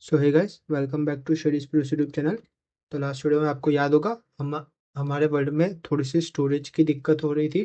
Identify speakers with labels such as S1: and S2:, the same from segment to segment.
S1: So hey guys, welcome back to Shadies plus YouTube channel. तो last video में आपको याद होगा हमारे वर्ल्ड में थोड़ी सी स्टोरेज की दिक्कत हो रही थी।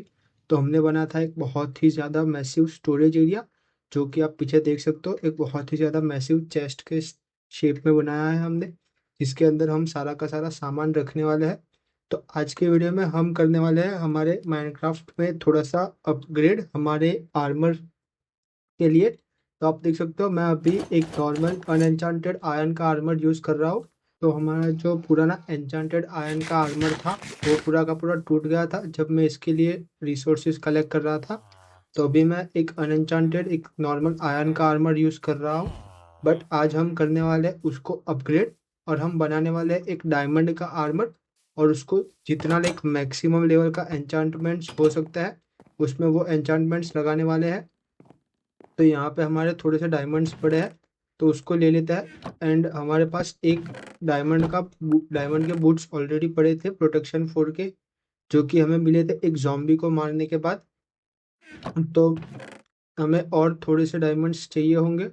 S1: तो हमने बना था एक बहुत ही ज़्यादा मैसिव स्टोरेज एरिया, जो कि आप पीछे देख सकते हो। एक बहुत ही ज़्यादा मैसिव चेस्ट के शेप में बनाया है हमने, जिसके अंदर हम सारा का सारा सामान रखने वाले हैं। तो आज के वीडियो में हम करने वाले हैं हमारे माइनक्राफ्ट में थोड़ा सा अपग्रेड हमारे आर्मर के लिए। तो आप देख सकते हो, मैं अभी एक नॉर्मल अनएन्चांटेड आयरन का आर्मर यूज़ कर रहा हूँ। तो हमारा जो पुराना एन्चांटेड आयरन का आर्मर था, वो पूरा का पूरा टूट गया था जब मैं इसके लिए रिसोर्सेज कलेक्ट कर रहा था। तो अभी मैं एक अनएन्चांटेड एक नॉर्मल आयरन का आर्मर यूज़ कर रहा हूँ। बट आज हम करने वाले हैं उसको अपग्रेड, और हम बनाने वाले हैं एक डायमंड का आर्मर। और उसको जितना लाइक मैक्सिमम लेवल का एन्चांटमेंट्स हो सकता है, उसमें वो एन्चांटमेंट्स लगाने वाले हैं। तो यहाँ पे हमारे थोड़े से डायमंड्स पड़े हैं, तो उसको ले लेते हैं। एंड हमारे पास एक डायमंड के बूट्स ऑलरेडी पड़े थे प्रोटेक्शन 4 के, जो कि हमें मिले थे एक जॉम्बी को मारने के बाद। तो हमें और थोड़े से डायमंड्स चाहिए होंगे।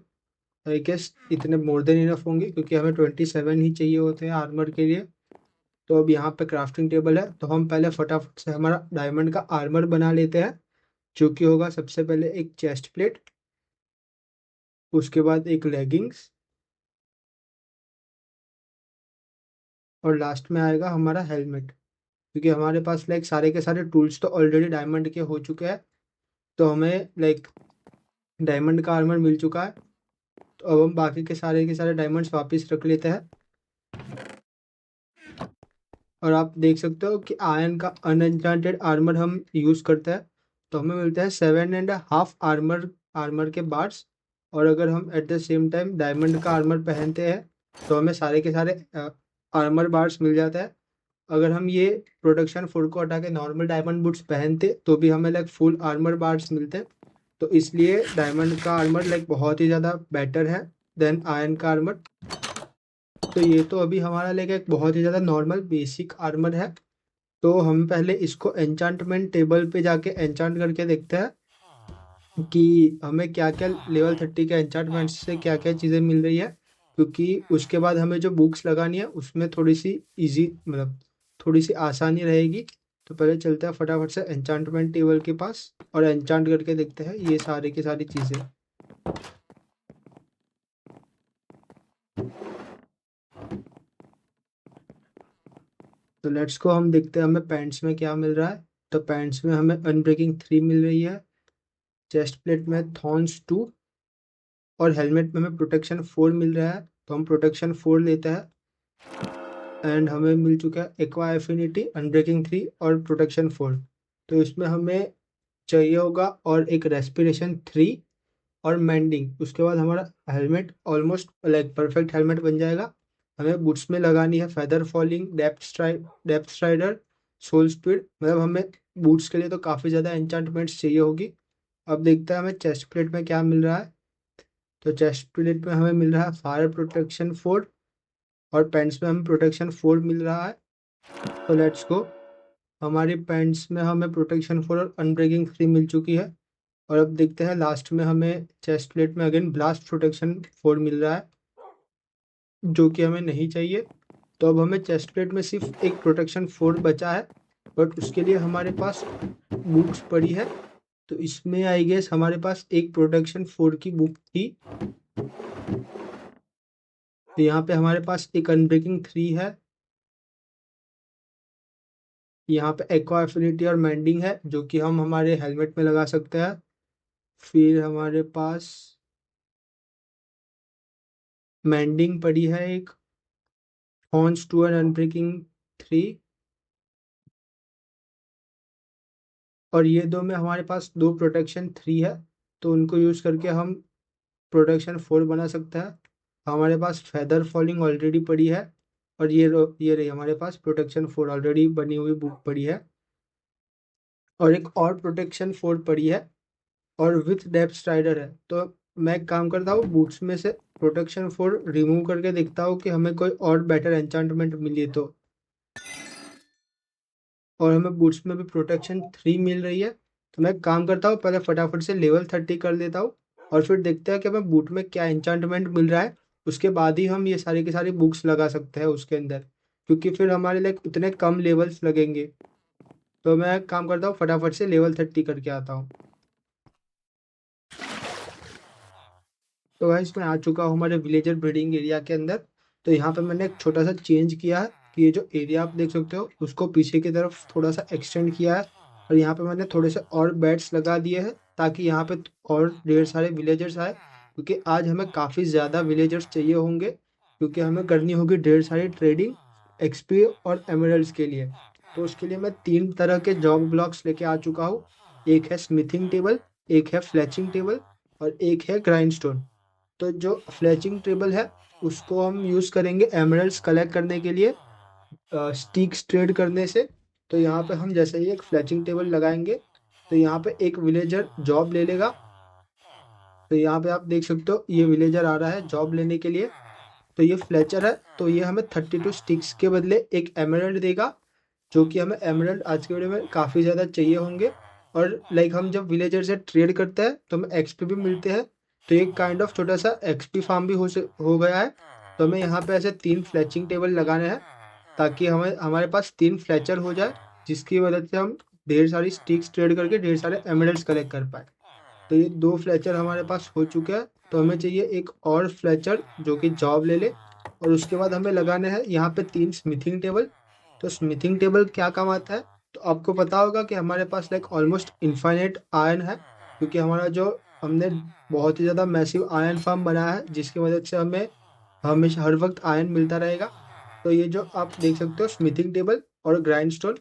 S1: आई गेस इतने मोर देन इनफ होंगे, क्योंकि हमें 27 ही चाहिए होते हैं आर्मर के लिए। तो अब यहाँ पे क्राफ्टिंग टेबल है, तो हम पहले फटाफट से हमारा डायमंड का आर्मर बना लेते हैं, जो कि होगा सबसे पहले एक चेस्ट प्लेट, उसके बाद एक लेगिंग्स, और लास्ट में आएगा हमारा हेलमेट। क्योंकि हमारे पास लाइक सारे के सारे टूल्स तो ऑलरेडी डायमंड के हो चुके हैं, तो हमें लाइक डायमंड का आर्मर मिल चुका है। तो अब हम बाकी के सारे डायमंड्स वापस रख लेते हैं। और आप देख सकते हो कि आयरन का अनएन्चांटेड आर्मर हम यूज़ करते हैं, तो हमें मिलता है 7.5 आर्मर के बार्स। और अगर हम at the same time diamond का आर्मर पहनते हैं, तो हमें सारे के सारे आर्मर बार्स मिल जाता है। अगर हम ये प्रोटेक्शन 4 को हटा के नॉर्मल डायमंड बूट्स पहनते, तो भी हमें लाइक फुल आर्मर बार्स मिलते। तो इसलिए डायमंड का आर्मर लाइक बहुत ही ज़्यादा बेटर है देन आयरन का आर्मर। तो ये तो अभी हमारा लाइक एक बहुत ही ज़्यादा नॉर्मल बेसिक आर्मर है। तो हम पहले इसको एन्चांटमेंट टेबल पे जाके एन्चांट करके देखते हैं कि हमें क्या क्या लेवल 30 के एन्चांटमेंट से क्या क्या चीज़ें मिल रही है। क्योंकि उसके बाद हमें जो बुक्स लगानी है, उसमें थोड़ी सी इजी, मतलब थोड़ी सी आसानी रहेगी। तो पहले चलते हैं फटाफट से एन्चांटमेंट टेबल के पास और एन्चांट करके देखते हैं ये सारी की सारी चीज़ें। तो लेट्स को हम देखते हैं हमें पैंट्स में क्या मिल रहा है। तो पैंट्स में हमें अनब्रेकिंग 3 मिल रही है, चेस्ट प्लेट में थॉर्न्स 2, और हेलमेट में हमें प्रोटेक्शन 4 मिल रहा है। तो हम प्रोटेक्शन 4 लेते हैं। एंड हमें मिल चुका है एक्वा एफिनिटी, अनब्रेकिंग 3 और प्रोटेक्शन 4। तो इसमें हमें चाहिए होगा और एक रेस्पिरेशन 3 और मेंडिंग। उसके बाद हमारा helmet almost like perfect helmet बन जाएगा। हमें बूट्स में लगानी है feather falling, depth strider, soul speed. मतलब हमें बूट्स के लिए तो काफ़ी ज़्यादा एन्चांटमेंट्स चाहिए होगी। अब देखते हैं हमें चेस्ट प्लेट में क्या मिल रहा है। तो चेस्ट प्लेट में हमें मिल रहा है फायर प्रोटेक्शन 4, और पैंट्स में हमें प्रोटेक्शन 4 मिल रहा है। तो लेट्स गो, हमारी पैंट्स में हमें प्रोटेक्शन 4 और अनब्रेकिंग 3 मिल चुकी है। और अब देखते हैं लास्ट में हमें चेस्ट प्लेट में अगेन ब्लास्ट प्रोटेक्शन 4 मिल रहा है, जो कि हमें नहीं चाहिए। तो अब हमें चेस्ट प्लेट में सिर्फ एक प्रोटेक्शन 4 बचा है, बट उसके लिए हमारे पास बुक्स पड़ी है। तो इसमें आई गेस हमारे पास एक प्रोटेक्शन 4 की बुक थी। तो यहाँ पे हमारे पास एक अनब्रेकिंग 3 है, यहाँ पे एक्वा एफिनिटी और मेंडिंग है, जो कि हम हमारे हेलमेट में लगा सकते हैं। फिर हमारे पास मेंडिंग पड़ी है एक, हॉर्न्स 2 एंड अनब्रेकिंग 3। और ये दो में हमारे पास दो प्रोटेक्शन 3 है, तो उनको यूज़ करके हम प्रोटेक्शन 4 बना सकते हैं। हमारे पास फेदर फॉलिंग ऑलरेडी पड़ी है, और ये रही हमारे पास प्रोटेक्शन 4 ऑलरेडी बनी हुई बुक पड़ी है। और एक और प्रोटेक्शन 4 पड़ी है, और विथ डेप्थ स्ट्राइडर है। तो मैं एक काम करता हूँ, बूट्स में से प्रोटेक्शन 4 रिमूव करके देखता हूँ कि हमें कोई और बेटर एन्चांटमेंट मिली तो। और हमें बूट्स में भी प्रोटेक्शन 3 मिल रही है। तो मैं एक काम करता हूँ, पहले फटाफट से लेवल 30 कर देता हूँ, और फिर देखते हैं कि हमें बूट में क्या एन्चांटमेंट मिल रहा है। उसके बाद ही हम ये सारी की सारी बुक्स लगा सकते हैं उसके अंदर, क्योंकि फिर हमारे लाइक उतने कम लेवल्स लगेंगे। तो मैं एक काम करता हूँ, फटाफट से लेवल 30 करके आता हूँ। तो गाइस मैं आ चुका हूँ हमारे विलेजर ब्रीडिंग एरिया के अंदर। तो यहाँ पे मैंने एक छोटा सा चेंज किया है कि ये जो एरिया आप देख सकते हो उसको पीछे की तरफ थोड़ा सा एक्सटेंड किया है, और यहाँ पे मैंने थोड़े से और बेड्स लगा दिए हैं ताकि यहाँ पे और ढेर सारे विलेजर्स आए, क्योंकि आज हमें काफ़ी ज़्यादा विलेजर्स चाहिए होंगे, क्योंकि हमें करनी होगी ढेर सारी ट्रेडिंग एक्सपी और एमरल्ड्स के लिए। तो उसके लिए मैं 3 तरह के जॉब ब्लॉक्स लेके आ चुका हूँ। एक है स्मिथिंग टेबल, एक है फ्लैचिंग टेबल, और एक है ग्राइंडस्टोन। तो जो फ्लैचिंग टेबल है उसको हम यूज़ करेंगे एमरल्ड्स कलेक्ट करने के लिए, स्टिक्स ट्रेड करने से। तो यहाँ पे हम जैसे ही एक फ्लैचिंग टेबल लगाएंगे तो यहाँ पे एक विलेजर जॉब ले लेगा। तो यहाँ पे आप देख सकते हो ये विलेजर आ रहा है जॉब लेने के लिए। तो ये फ्लेचर है, तो ये हमें 32 स्टिक्स के बदले एक एमरल्ड देगा, जो कि हमें एमरल्ड आज के वीडियो में काफ़ी ज़्यादा चाहिए होंगे। और लाइक हम जब विलेजर से ट्रेड करते हैं तो हमें एक्सपी भी मिलते हैं। तो एक काइंड ऑफ छोटा सा एक्सपी फार्म भी हो गया है। तो हमें यहाँ पे ऐसे 3 फ्लैचिंग टेबल लगाने हैं ताकि हमें हमारे पास 3 फ्लैचर हो जाए, जिसकी मदद से हम ढेर सारी स्टिक्स ट्रेड करके ढेर सारे एमरल्ड्स कलेक्ट कर पाए। तो ये 2 फ्लैचर हमारे पास हो चुके हैं। तो हमें चाहिए एक और फ्लैचर जो कि जॉब ले ले, और उसके बाद हमें लगाने हैं यहाँ पे 3 स्मिथिंग टेबल। तो स्मिथिंग टेबल क्या काम आता है, तो आपको पता होगा कि हमारे पास लाइक ऑलमोस्ट इनफाइनाइट आयरन है, क्योंकि हमारा जो हमने बहुत ही ज़्यादा मैसिव आयरन फार्म बनाया है, जिसकी मदद से हमें हमेशा हर वक्त आयरन मिलता रहेगा। तो ये जो आप देख सकते हो स्मिथिंग टेबल और ग्राइंडस्टोन,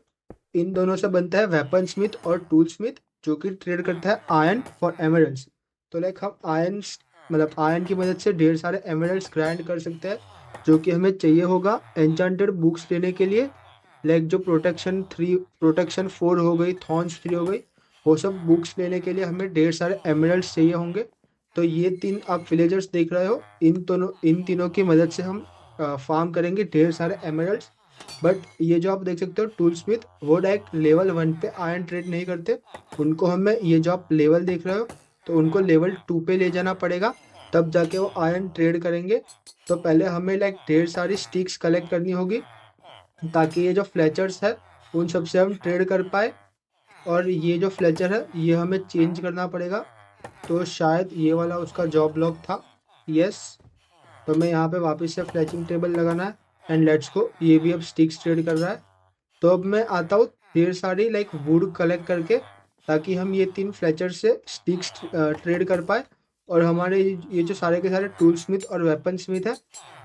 S1: इन दोनों से बनता है वेपन स्मिथ और टूल स्मिथ, जो कि ट्रेड करता है आयरन फॉर एमरल्ड्स। तो लाइक हम आयरन मतलब आयरन की मदद से ढेर सारे एमरल्ड्स ग्राइंड कर सकते हैं, जो कि हमें चाहिए होगा एन्चेंटेड बुक्स लेने के लिए। लाइक जो प्रोटेक्शन 4 हो गई, थॉर्न्स 3 हो गई, वो सब बुक्स लेने के लिए हमें ढेर सारे एमरल्ड्स चाहिए होंगे। तो ये 3 आप विलेजर्स देख रहे हो, इन तीनों की मदद से हम फार्म करेंगे ढेर सारे एमरल्ड्स। बट ये जो आप देख सकते हो टूल स्मिथ, वो डायरेक्ट लेवल 1 पे आयरन ट्रेड नहीं करते। उनको हमें ये जो आप लेवल देख रहे हो, तो उनको लेवल 2 पे ले जाना पड़ेगा, तब जाके वो आयरन ट्रेड करेंगे। तो पहले हमें लाइक ढेर सारी स्टिक्स कलेक्ट करनी होगी, ताकि ये जो फ्लेचर्स है उन सब से हम ट्रेड कर पाए। और ये जो फ्लेचर है ये हमें चेंज करना पड़ेगा। तो शायद ये वाला उसका जॉब लॉक था। यस। तो मैं यहाँ पे वापस से फ्लैचिंग टेबल लगाना है, एंड लेट्स गो, ये भी अब स्टिक्स ट्रेड कर रहा है। तो अब मैं आता हूँ ढेर सारी लाइक वुड कलेक्ट करके, ताकि हम ये 3 फ्लेचर से स्टिक्स ट्रेड कर पाए, और हमारे ये जो सारे के सारे टूल स्मिथ और वेपन स्मिथ है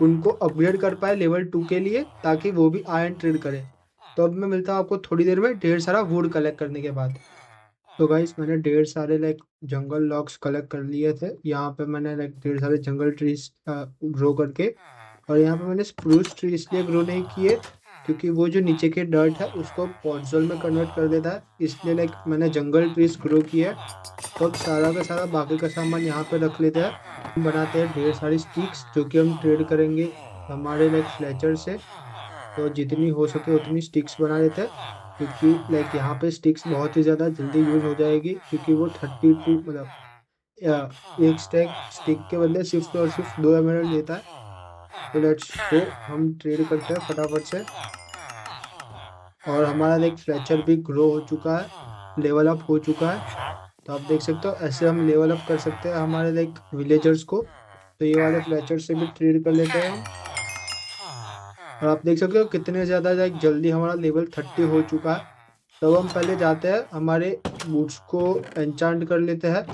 S1: उनको अपग्रेड कर पाए लेवल 2 के लिए, ताकि वो भी आयरन ट्रेड करें। तो अब मैं मिलता हूँ आपको थोड़ी देर में ढेर सारा वुड कलेक्ट करने के बाद। तो गाइस मैंने ढेर सारे लाइक जंगल लॉग्स कलेक्ट कर लिए थे। यहाँ पे मैंने लाइक ढेर सारे जंगल ट्रीज ग्रो करके, और यहाँ पे मैंने स्प्रूस ट्री इसलिए ग्रो नहीं किए क्योंकि वो जो नीचे के डर्ट है उसको पॉटसोल में कन्वर्ट कर देता है, इसलिए लाइक मैंने जंगल ट्रीज ग्रो किया है। तो अब सारा का सारा बाकी का सामान यहाँ पे रख लेते हैं। हम बनाते हैं ढेर सारी स्टिक्स जो कि हम ट्रेड करेंगे हमारे लाइक फ्लेचर से। तो जितनी हो सके उतनी स्टिक्स बना लेते हैं, क्योंकि लाइक यहाँ पे स्टिक्स बहुत ही ज़्यादा जल्दी यूज़ हो जाएगी, क्योंकि वो 32 मतलब एक स्टिक के बदले सिर्फ और सिर्फ 2 एमरल्ड देता है। तो लेट्स गो, हम ट्रेड करते हैं फटाफट से। और हमारा लाइक फ्लेचर भी ग्रो हो चुका है, लेवल अप हो चुका है। तो आप देख सकते हो ऐसे हम लेवल अप कर सकते हैं हमारे लाइक विलेजर्स को। तो ये वाले फ्लेचर से भी ट्रेड कर लेते हैं हम। और आप देख सकते हो कितने ज़्यादा लाइक जल्दी हमारा लेवल 30 हो चुका है। तो हम पहले जाते हैं हमारे बूट्स को एन्चांट कर लेते हैं,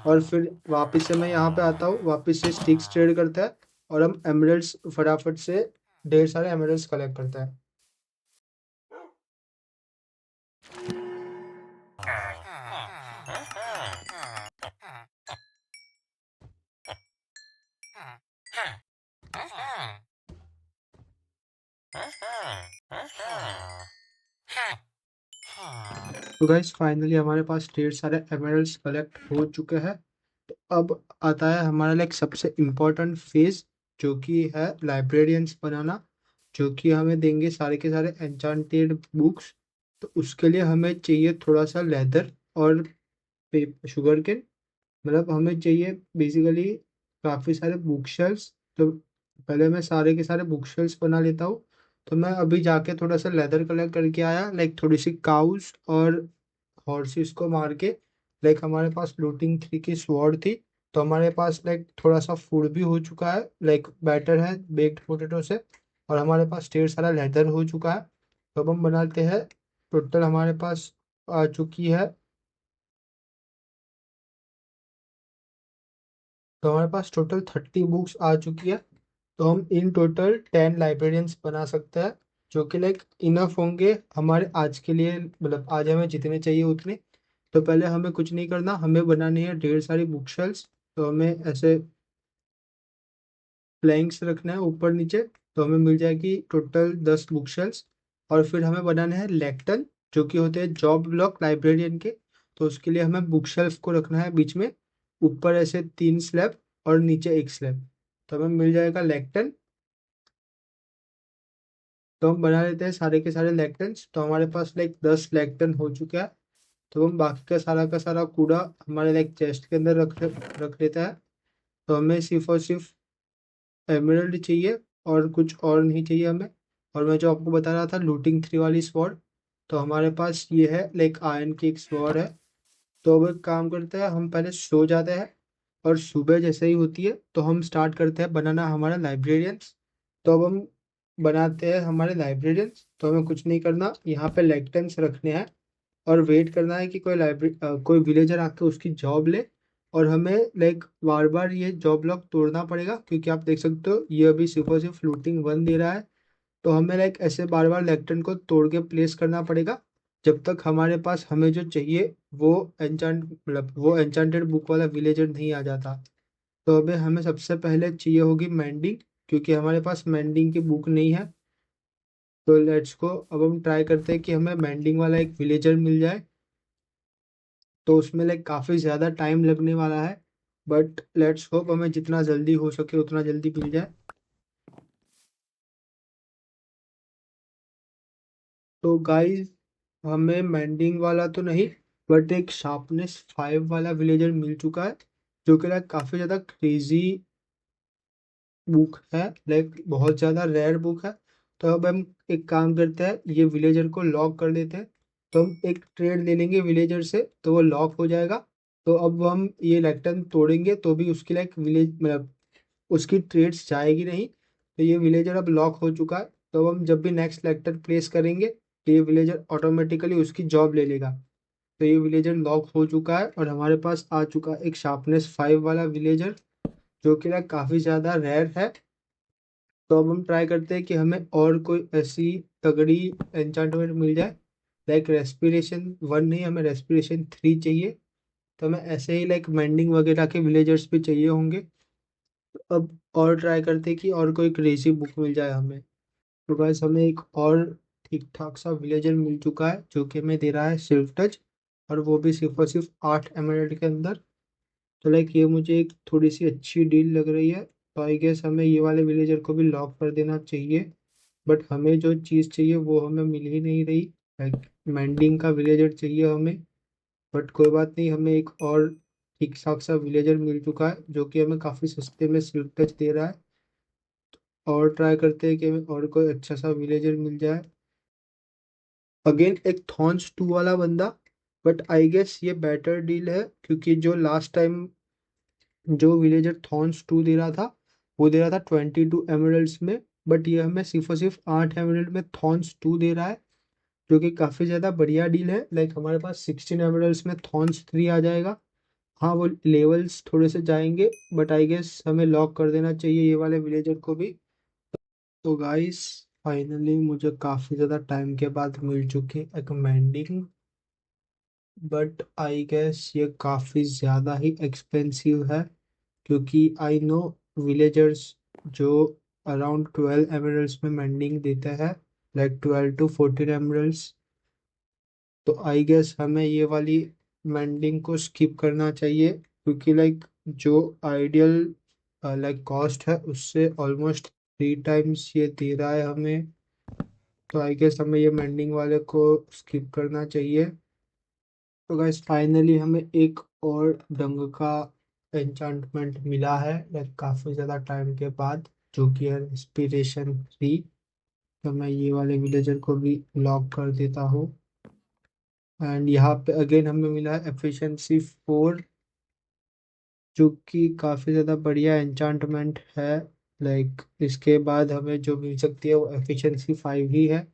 S1: और फिर वापस से मैं यहाँ पे आता हूँ, वापस से स्टिक्स ट्रेड करते हैं, और हम एमरल्ड्स फटाफट से ढेर सारे एमरल्ड्स कलेक्ट करते हैं। तो गाइस फाइनली हमारे पास ढेर सारे एमरल्ड्स कलेक्ट हो चुके हैं। तो अब आता है हमारा लाइक सबसे इम्पोर्टेंट फेज, जो कि है लाइब्रेरियंस बनाना, जो कि हमें देंगे सारे के सारे एन्चांटेड बुक्स। तो उसके लिए हमें चाहिए थोड़ा सा लेदर और शुगर केन, मतलब हमें चाहिए बेसिकली काफ़ी सारे बुक शेल्फ्स। तो पहले मैं सारे के सारे बुक शेल्स बना लेता हूँ। तो मैं अभी जाके थोड़ा सा लेदर कलेक्ट करके आया, लाइक थोड़ी सी काउस और हॉर्सेस को मार के। लाइक हमारे पास लूटिंग 3 की स्वॉर्ड थी। तो हमारे पास लाइक थोड़ा सा फूड भी हो चुका है, लाइक बैटर है बेक्ड पोटेटो से। और हमारे पास ढेर सारा लेदर हो चुका है। तो अब हम बनाते हैं। टोटल हमारे पास आ चुकी है। तो हमारे पास टोटल 30 बुक्स आ चुकी है। तो हम इन टोटल 10 लाइब्रेरियंस बना सकते हैं, जो कि लाइक इनफ होंगे हमारे आज के लिए, मतलब आज हमें जितने चाहिए उतने। तो पहले हमें कुछ नहीं करना, हमें बनानी है ढेर सारी बुक शेल्स। तो हमें ऐसे प्लैंक्स रखना है ऊपर नीचे। तो हमें मिल जाएगी टोटल 10 बुक शेल्स। और फिर हमें बनाने हैं लेक्टन, जो कि होते हैं जॉब ब्लॉक लाइब्रेरियन के। तो उसके लिए हमें बुक शेल्फ को रखना है बीच में, ऊपर ऐसे 3 स्लैब और नीचे एक स्लैब। तो हमें मिल जाएगा लेक्टन। तो हम बना लेते हैं सारे के सारे लेक्टन्स। तो हमारे पास लाइक 10 लेक्टन हो चुका है। तो हम बाकी का सारा कूड़ा हमारे लाइक चेस्ट के अंदर रख लेता है। तो हमें सिर्फ और सिर्फ एमरल्ड चाहिए, और कुछ और नहीं चाहिए हमें। और मैं जो आपको बता रहा था लूटिंग 3 वाली स्वॉर्ड, तो हमारे पास ये है लाइक आयरन की एक स्वॉर्ड है। तो अब एक काम करते हैं, हम पहले सो जाते हैं। और सुबह जैसे ही होती है तो हम स्टार्ट करते हैं बनाना हमारा लाइब्रेरियंस। तो अब हम बनाते हैं हमारे लाइब्रेरियंस। तो हमें कुछ नहीं करना, यहाँ पे लेक्टन्स रखने हैं। और वेट करना है कि कोई विलेजर आके उसकी जॉब ले। और हमें लाइक बार बार ये जॉब लॉक तोड़ना पड़ेगा, क्योंकि आप देख सकते हो ये अभी सिर्फ और सिर्फ लूटिंग 1 दे रहा है। तो हमें लाइक ऐसे बार बार लेक्टन को तोड़ के प्लेस करना पड़ेगा, जब तक हमारे पास हमें जो चाहिए वो वो एन्चांटेड बुक वाला विलेजर नहीं आ जाता। तो अभी हमें सबसे पहले चाहिए होगी मैंडिंग, क्योंकि हमारे पास मैंडिंग की बुक नहीं है। तो लेट्स गो, अब हम ट्राई करते हैं कि हमें मैंडिंग वाला एक विलेजर मिल जाए। तो उसमें लाइक काफ़ी ज़्यादा टाइम लगने वाला है, बट लेट्स होप हमें जितना जल्दी हो सके उतना जल्दी मिल जाए। तो गाइस, हमें मैंडिंग वाला तो नहीं, बट एक शार्पनेस 5 वाला विलेजर मिल चुका है, जो कि लाइक काफ़ी ज़्यादा क्रेजी बुक है, लाइक बहुत ज़्यादा रेयर बुक है। तो अब हम एक काम करते हैं, ये विलेजर को लॉक कर देते हैं। तो हम एक ट्रेड ले लेंगे विलेजर से, तो वो लॉक हो जाएगा। तो अब हम ये लेक्टन तोड़ेंगे तो भी उसकी लाइक विलेज मतलब उसकी ट्रेड्स जाएगी नहीं। तो ये विलेजर अब लॉक हो चुका है। तो अब हम जब भी नेक्स्ट लेक्टर प्लेस करेंगे तो ये विलेजर ऑटोमेटिकली उसकी जॉब ले लेगा। तो ये विलेजर लॉक हो चुका है, और हमारे पास आ चुका है एक शार्पनेस 5 वाला विलेजर, जो कि लाइक काफ़ी ज़्यादा रेयर है। तो अब हम ट्राई करते हैं कि हमें और कोई ऐसी तगड़ी एन्चांटमेंट मिल जाए। लाइक रेस्पिरेशन 1 नहीं, हमें रेस्पिरेशन 3 चाहिए। तो हमें ऐसे ही लाइक मेंडिंग वगैरह के विलेजर्स भी चाहिए होंगे। अब और ट्राई करते हैं कि और कोई क्रेजी बुक मिल जाए हमें। तो गाइस, हमें एक और ठीक ठाक सा विलेजर मिल चुका है, जो कि हमें दे रहा है सिल्क टच। और वो भी सिर्फ और सिर्फ 8 एमएरल्ड के अंदर। तो लाइक ये मुझे एक थोड़ी सी अच्छी डील लग रही है। तो आई गेस हमें ये वाले विलेजर को भी लॉक कर देना चाहिए। बट हमें जो चीज़ चाहिए वो हमें मिल ही नहीं रही। लाइक मैंडिंग का विलेजर चाहिए हमें। बट कोई बात नहीं, हमें एक और ठीक ठाक सा विलेजर मिल चुका है, जो कि हमें काफ़ी सस्ते में सिल्क टच दे रहा है। और ट्राई करते हैं कि हमें और कोई अच्छा सा विलेजर मिल जाए। अगेन एक थॉर्न्स 2 वाला बंदा। बट आई गेस ये बेटर डील है, क्योंकि जो लास्ट टाइम जो विलेजर थॉर्न्स 2 दे रहा था, वो दे रहा था 22 एमरल्ड्स में। बट ये हमें सिर्फ और सिर्फ 8 एमरल्ड में थॉर्न्स 2 दे रहा है, जो कि काफ़ी ज़्यादा बढ़िया डील है। लाइक हमारे पास 16 एमरल्ड्स में थॉर्न्स 3 आ जाएगा। हाँ, वो लेवल्स थोड़े से जाएंगे, बट आई गेस हमें लॉक कर देना चाहिए ये वाले विलेजर को भी। तो गाइस, फाइनली मुझे काफ़ी ज़्यादा टाइम के बाद मिल चुकी एक मैंडिंग। बट आई गेस ये काफ़ी ज़्यादा ही एक्सपेंसिव है, क्योंकि आई नो विलेजर्स जो अराउंड 12 एमरल्ड्स में मैंडिंग देते हैं, लाइक 12 to 14 एमरल्ड्स। तो आई गेस हमें ये वाली मैंडिंग को स्किप करना चाहिए, क्योंकि लाइक जो आइडियल लाइक कॉस्ट है उससे ऑलमोस्ट 3 टाइम्स ये दे रहा है हमें। तो आई गेस हमें ये मेंडिंग वाले को स्किप करना चाहिए। तो गाइस, फाइनली हमें एक और ढंग का एन्चांटमेंट मिला है, लाइक काफ़ी ज़्यादा टाइम के बाद। जो कि है रेस्पिरेशन 3। तो मैं ये वाले विलेजर को भी लॉक कर देता हूँ। एंड यहाँ पे अगेन हमें मिला है एफिशिएंसी 4, जो कि काफ़ी ज़्यादा बढ़िया एन्चांटमेंट है। लाइक इसके बाद हमें जो मिल सकती है वो एफिशिएंसी 5 ही है,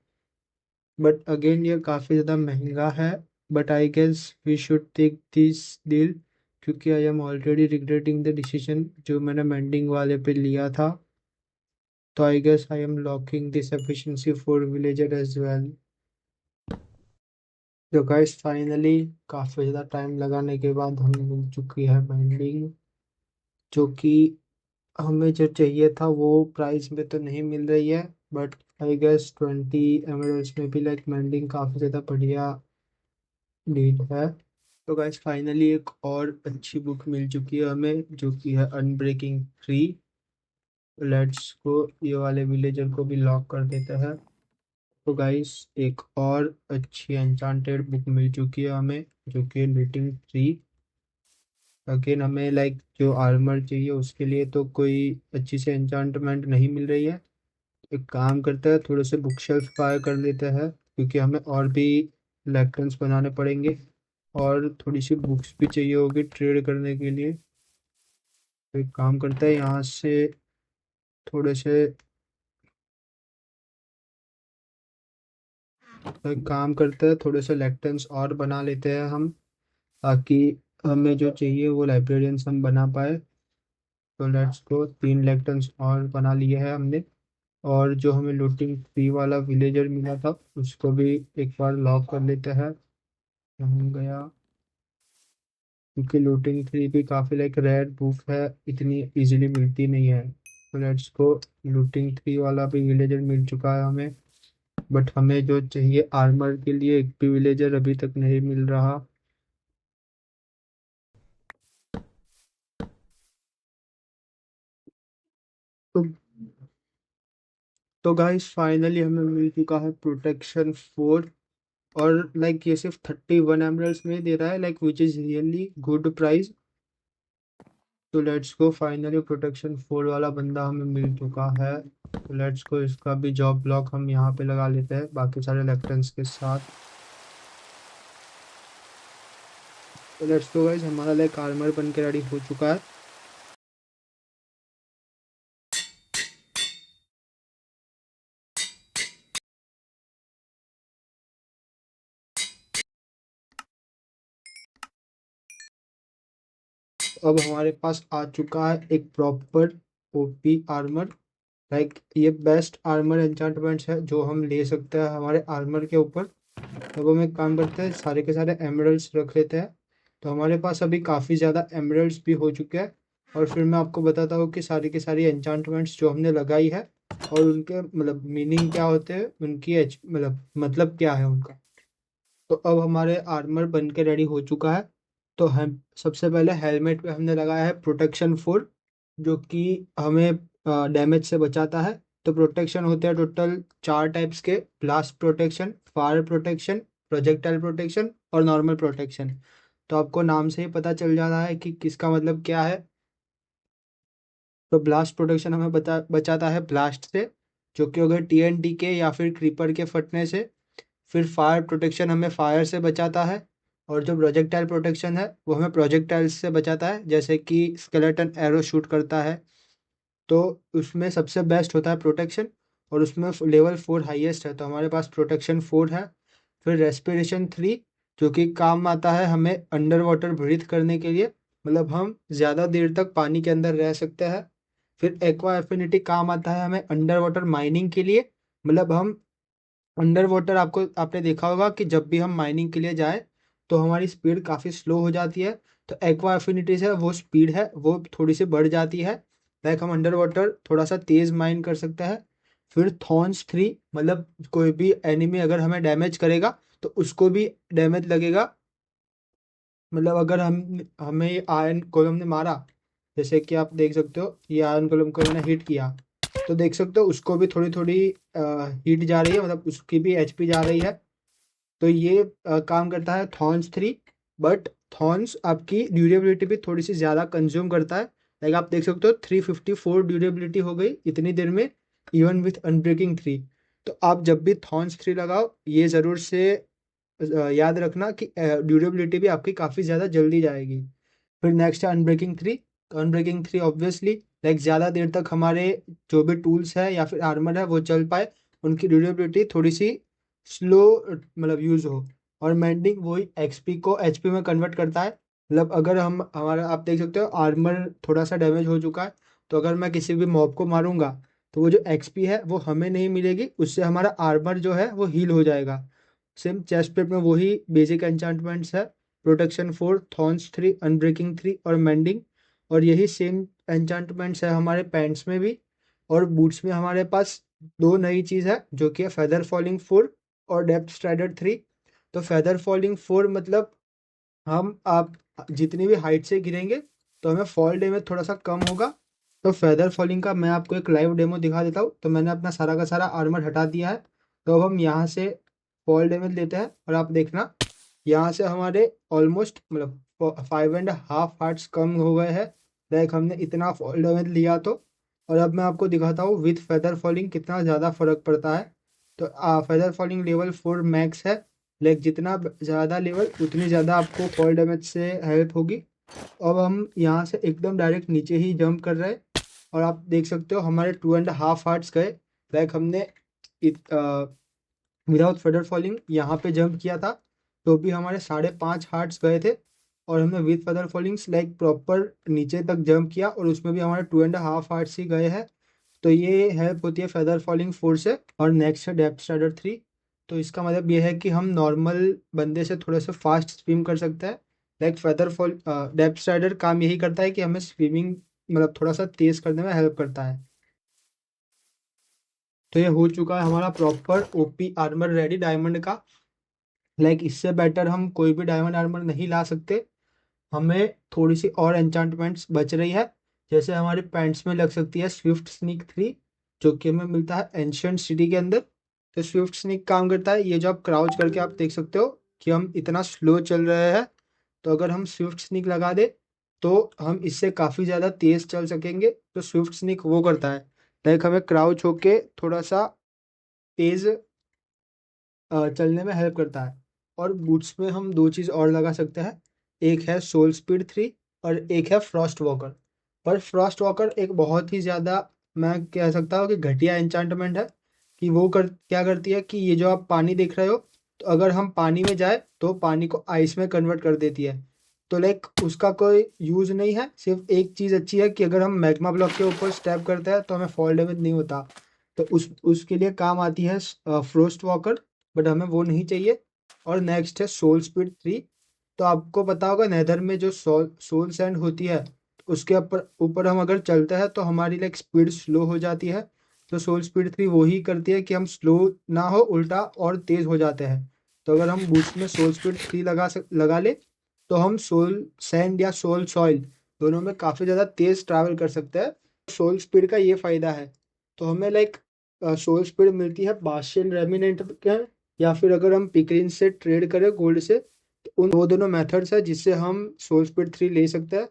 S1: बट अगेन ये काफ़ी ज़्यादा महंगा है। But I guess we should take this deal, क्योंकि I am already regretting the decision जो मैंने मेंडिंग वाले पे लिया था। तो I guess I am locking this efficiency 4 villager as well. तो गाइस फाइनली काफ़ी ज़्यादा टाइम लगाने के बाद हमें मिल चुकी है मेंडिंग, जो कि हमें जो चाहिए था वो प्राइस में तो नहीं मिल रही है, बट आई गेस 20 एमरल्ड्स में भी लाइक मेंडिंग काफ़ी ज़्यादा बढ़िया डील है। तो गाइस फाइनली एक और अच्छी बुक मिल चुकी है हमें, जो कि है अनब्रेकिंग 3। लेट्स को ये वाले विलेजर को भी लॉक कर देते हैं। तो गाइस एक और अच्छी एन्चांटेड बुक मिल चुकी है हमें, जो कि लीटिंग 3। अगेन हमें लाइक जो आर्मर चाहिए उसके लिए तो कोई अच्छी से एन्चांटमेंट नहीं मिल रही है। एक काम करते हैं, थोड़े से बुक शेल्फ फायर कर लेते हैं, क्योंकि हमें और भी लैक्टन्स बनाने पड़ेंगे और थोड़ी सी बुक्स भी चाहिए होगी ट्रेड करने के लिए। तो एक काम करते हैं, यहाँ से थोड़े से तो एक काम करते हैं, थोड़े से लैक्टन्स और बना लेते हैं हम, ताकि हमें जो चाहिए वो लाइब्रेरियंस हम बना पाए। तो लेट्स को 3 लैक्टन्स और बना लिए हैं हमने। और जो हमें लूटिंग 3 वाला विलेजर मिला था उसको भी एक बार लॉक कर लेते हैं। हम गया, क्योंकि लूटिंग 3 भी काफ़ी लाइक रेयर बुक है, इतनी इजीली मिलती नहीं है। तो लेट्स को लूटिंग 3 वाला भी विलेजर मिल चुका है हमें, बट हमें जो चाहिए आर्मर के लिए एक भी विलेजर अभी तक नहीं मिल रहा। तो गाइस फाइनली हमें मिल चुका है प्रोटेक्शन 4। और लाइक ये सिर्फ 31 एमरल्ड्स में दे रहा है, like which is really good price. तो लेट्स को फाइनली प्रोटेक्शन 4 वाला बंदा हमें मिल चुका है। तो लेट्स को इसका भी जॉब ब्लॉक हम यहाँ पे लगा लेते हैं बाकी सारे लेफ्टेंट्स के साथ। तो लेट्स को गाइस हमारा लाइक आर्मर बन के रेडी हो चुका है। अब हमारे पास आ चुका है एक प्रॉपर ओपी आर्मर। लाइक ये बेस्ट आर्मर एन्चांटमेंट्स है जो हम ले सकते हैं हमारे आर्मर के ऊपर। तो हम एक काम करते हैं, सारे के सारे एमरल्ड्स रख लेते हैं। तो हमारे पास अभी काफ़ी ज़्यादा एमरल्ड्स भी हो चुके हैं। और फिर मैं आपको बताता हूँ कि सारी की सारी एन्चांटमेंट्स जो हमने लगाई है और उनके मतलब मीनिंग क्या होते हैं, उनकी मतलब क्या है उनका। तो अब हमारे आर्मर बन के रेडी हो चुका है। तो हम सबसे पहले हेलमेट पे हमने लगाया है प्रोटेक्शन 4, जो कि हमें डैमेज से बचाता है। तो प्रोटेक्शन होते हैं टोटल 4 टाइप्स के: blast protection, fire protection, projectile protection और नॉर्मल प्रोटेक्शन। तो आपको नाम से ही पता चल जा रहा है कि किसका मतलब क्या है। तो ब्लास्ट प्रोटेक्शन हमें बचाता है ब्लास्ट से, जो कि अगर टीएनटी के या फिर क्रीपर के फटने से। फिर फायर प्रोटेक्शन हमें फायर से बचाता है। और जो प्रोजेक्टाइल प्रोटेक्शन है वो हमें प्रोजेक्टाइल्स से बचाता है, जैसे कि स्केलेटन एरो शूट करता है। तो उसमें सबसे बेस्ट होता है प्रोटेक्शन, और उसमें लेवल 4 हाईएस्ट है, तो हमारे पास प्रोटेक्शन 4 है। फिर रेस्पिरेशन 3, जो कि काम आता है हमें अंडर वाटर ब्रीथ करने के लिए, मतलब हम ज़्यादा देर तक पानी के अंदर रह सकते हैं। फिर एक्वा एफिनिटी काम आता है हमें अंडर वाटर माइनिंग के लिए, मतलब हम अंडर वाटर आपने देखा होगा कि जब भी हम माइनिंग के लिए जाए तो हमारी स्पीड काफ़ी स्लो हो जाती है। तो एक्वा एफिनिटी से वो स्पीड है वो थोड़ी सी बढ़ जाती है, लाइक हम अंडर वाटर थोड़ा सा तेज़ माइन कर सकते हैं। फिर थॉर्न्स 3, मतलब कोई भी एनिमी अगर हमें डैमेज करेगा तो उसको भी डैमेज लगेगा। मतलब अगर हम हमें ये आयरन गोलम ने मारा, जैसे कि आप देख सकते हो ये आयरन गोलम को मैंने हिट किया, तो देख सकते हो उसको भी थोड़ी थोड़ी हीट जा रही है, मतलब उसकी भी एचपी जा रही है। तो ये काम करता है थॉर्न्स 3। बट थॉर्न्स आपकी ड्यूरेबिलिटी भी थोड़ी सी ज़्यादा कंज्यूम करता है, लाइक आप देख सकते हो 354 ड्यूरेबिलिटी हो गई इतनी देर में, इवन विथ अनब्रेकिंग 3। तो आप जब भी थॉर्न्स 3 लगाओ ये ज़रूर से याद रखना कि ड्यूरेबिलिटी भी आपकी काफ़ी ज़्यादा जल्दी जाएगी। फिर नेक्स्ट है अनब्रेकिंग 3। तो अनब्रेकिंग 3 ऑब्वियसली लाइक ज़्यादा देर तक हमारे जो भी टूल्स है या फिर आर्मर है वो चल पाए, उनकी ड्यूरेबिलिटी थोड़ी सी स्लो मतलब यूज़ हो। और मेंडिंग वही एक्सपी को एचपी में कन्वर्ट करता है। मतलब अगर हम हमारा आप देख सकते हो आर्मर थोड़ा सा डैमेज हो चुका है, तो अगर मैं किसी भी मॉब को मारूंगा तो वो जो एक्सपी है वो हमें नहीं मिलेगी, उससे हमारा आर्मर जो है वो हील हो जाएगा। सेम चेस्ट प्लेट में वही बेसिक एन्चांटमेंट्स है, प्रोटेक्शन 4, थॉर्न्स 3, अनब्रेकिंग 3 और मेंडिंग। और यही सेम एन्चांटमेंट्स है हमारे पैंट्स में भी। और बूट्स में हमारे पास दो नई चीज़ है जो कि है फेदर फॉलिंग 4 और डेप्थ स्ट्राइडर 3। तो फेदर फॉलिंग 4 मतलब हम आप जितनी भी हाइट से गिरेंगे तो हमें फॉल डैमेज थोड़ा सा कम होगा। तो फेदर फॉलिंग का मैं आपको एक लाइव डेमो दिखा देता हूँ। तो मैंने अपना सारा का सारा आर्मर हटा दिया है। तो अब हम यहाँ से फॉल डैमेज लेते हैं और आप देखना यहाँ से हमारे ऑलमोस्ट मतलब 5.5 हार्ट्स कम हो गए हैं। लाइक हमने इतना फॉल डैमेज लिया तो। और अब मैं आपको दिखाता हूँ विथ फेदर फॉलिंग कितना ज़्यादा फर्क पड़ता है। तो फेदर फॉलिंग लेवल 4 मैक्स है। लाइक जितना ज़्यादा लेवल उतनी ज़्यादा आपको फॉल डैमेज से हेल्प होगी। अब हम यहाँ से एकदम डायरेक्ट नीचे ही जंप कर रहे हैं और आप देख सकते हो हमारे 2.5 हार्ट्स गए। लाइक हमने विदाउट फेदर फॉलिंग यहाँ पे जंप किया था तो भी हमारे 5.5 हार्ट्स गए थे। और हमने विद फेदर फॉलिंग्स लाइक प्रॉपर नीचे तक जंप किया और उसमें भी हमारे 2.5 हार्ट्स ही गए हैं। तो ये हेल्प होती है फेदर फॉलिंग 4 से। और नेक्स्ट है डेप्थ स्ट्राइडर 3। तो इसका मतलब ये है कि हम नॉर्मल बंदे से थोड़े से फास्ट स्विम कर सकते हैं। Like feather fall depth strider काम यही करता है कि हमें स्विमिंग मतलब थोड़ा सा तेज करने में हेल्प करता है। तो ये हो चुका है हमारा proper OP armour ready diamond का। लाइक इससे बेटर हम कोई भी डायमंड आर्मर नहीं ला सकते। हमें थोड़ी सी और एन्चांटमेंट्स बच रही है, जैसे हमारे पैंट्स में लग सकती है स्विफ्ट स्नीक 3, जो कि हमें मिलता है एंशियंट सिटी के अंदर। तो स्विफ्ट स्नीक काम करता है ये जो आप क्राउच करके आप देख सकते हो कि हम इतना स्लो चल रहे हैं। तो अगर हम स्विफ्ट स्नीक लगा दे तो हम इससे काफ़ी ज़्यादा तेज़ चल सकेंगे। तो स्विफ्ट स्नीक वो करता है लाइक हमें क्राउच होके थोड़ा सा तेज़ चलने में हेल्प करता है। और बूट्स में हम दो चीज़ और लगा सकते हैं, एक है सोल स्पीड 3 और एक है फ्रॉस्ट वॉकर। पर फ्रॉस्ट वॉकर एक बहुत ही ज़्यादा मैं कह सकता हूँ कि घटिया एन्चांटमेंट है। कि वो कर क्या करती है कि ये जो आप पानी देख रहे हो, तो अगर हम पानी में जाए तो पानी को आइस में कन्वर्ट कर देती है। तो लाइक उसका कोई यूज़ नहीं है। सिर्फ एक चीज़ अच्छी है कि अगर हम मैग्मा ब्लॉक के ऊपर स्टैप करते हैं तो हमें फॉल डैमेज नहीं होता। तो उसके लिए काम आती है फ्रोस्ट वॉकर, बट हमें वो नहीं चाहिए। और नेक्स्ट है सोल स्पीड 3। तो आपको पता होगा नेदर में जो सोल सैंड होती है, उसके ऊपर ऊपर हम अगर चलते हैं तो हमारी लाइक स्पीड स्लो हो जाती है। तो सोल स्पीड 3 वही करती है कि हम स्लो ना हो उल्टा और तेज़ हो जाते हैं। तो अगर हम बूस्ट में सोल स्पीड 3 लगा ले तो हम सोल सैंड या सोल सॉइल दोनों में काफ़ी ज़्यादा तेज़ ट्रैवल कर सकते हैं। सोल स्पीड का ये फ़ायदा है। तो हमें लाइक सोल स्पीड मिलती है बाशियन रेमिनेंट के, या फिर अगर हम पिकरिन से ट्रेड करें गोल्ड से, तो उन वो दोनों मेथड्स है जिससे हम सोल स्पीड 3 ले सकते हैं।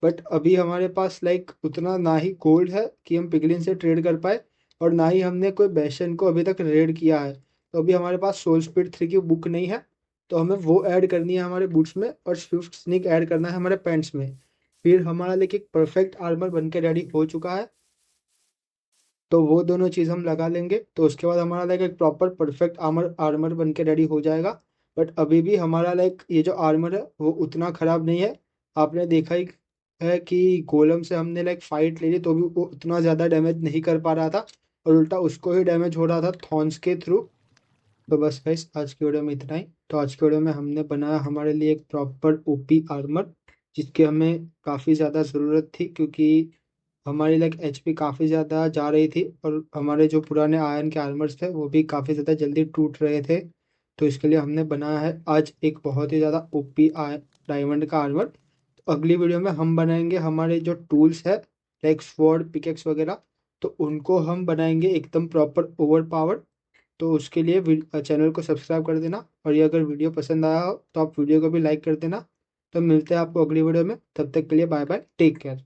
S1: बट अभी हमारे पास लाइक उतना ना ही गोल्ड है कि हम पिकरिन से ट्रेड कर पाए, और ना ही हमने कोई बैशन को अभी तक रेड किया है। तो अभी हमारे पास सोल स्पीड 3 की बुक नहीं है। तो हमें वो ऐड करनी है हमारे बूट्स में और स्विफ्ट स्नीक ऐड करना है हमारे पैंट्स में। फिर हमारा लाइक एक परफेक्ट आर्मर बन के रेडी हो चुका है। तो वो दोनों चीज़ हम लगा लेंगे तो उसके बाद हमारा लाइक एक प्रॉपर परफेक्ट आर्मर आर्मर बन के रेडी हो जाएगा। बट अभी भी हमारा लाइक ये जो आर्मर है वो उतना ख़राब नहीं है। आपने देखा ही है कि गोलम से हमने लाइक फाइट ले ली तो भी वो उतना ज़्यादा डैमेज नहीं कर पा रहा था, और उल्टा उसको ही डैमेज हो रहा था थॉर्न्स के थ्रू। तो बस गाइस आज की वीडियो में इतना ही। तो आज की वीडियो में हमने बनाया हमारे लिए एक प्रॉपर ओपी आर्मर, जिसकी हमें काफ़ी ज़्यादा ज़रूरत थी क्योंकि हमारी लाइक एचपी काफ़ी ज़्यादा जा रही थी और हमारे जो पुराने आयरन के आर्मर्स थे वो भी काफ़ी ज़्यादा जल्दी टूट रहे थे। तो इसके लिए हमने बनाया है आज एक बहुत ही ज़्यादा ओपी डायमंड का आर्मर। तो अगली वीडियो में हम बनाएंगे हमारे जो टूल्स है लाइक स्वॉर्ड पिकेक्स वगैरह, तो उनको हम बनाएंगे एकदम प्रॉपर ओवर पावर। तो उसके लिए चैनल को सब्सक्राइब कर देना, और ये अगर वीडियो पसंद आया हो तो आप वीडियो को भी लाइक कर देना। तो मिलते हैं आपको अगली वीडियो में, तब तक के लिए बाय बाय, टेक केयर।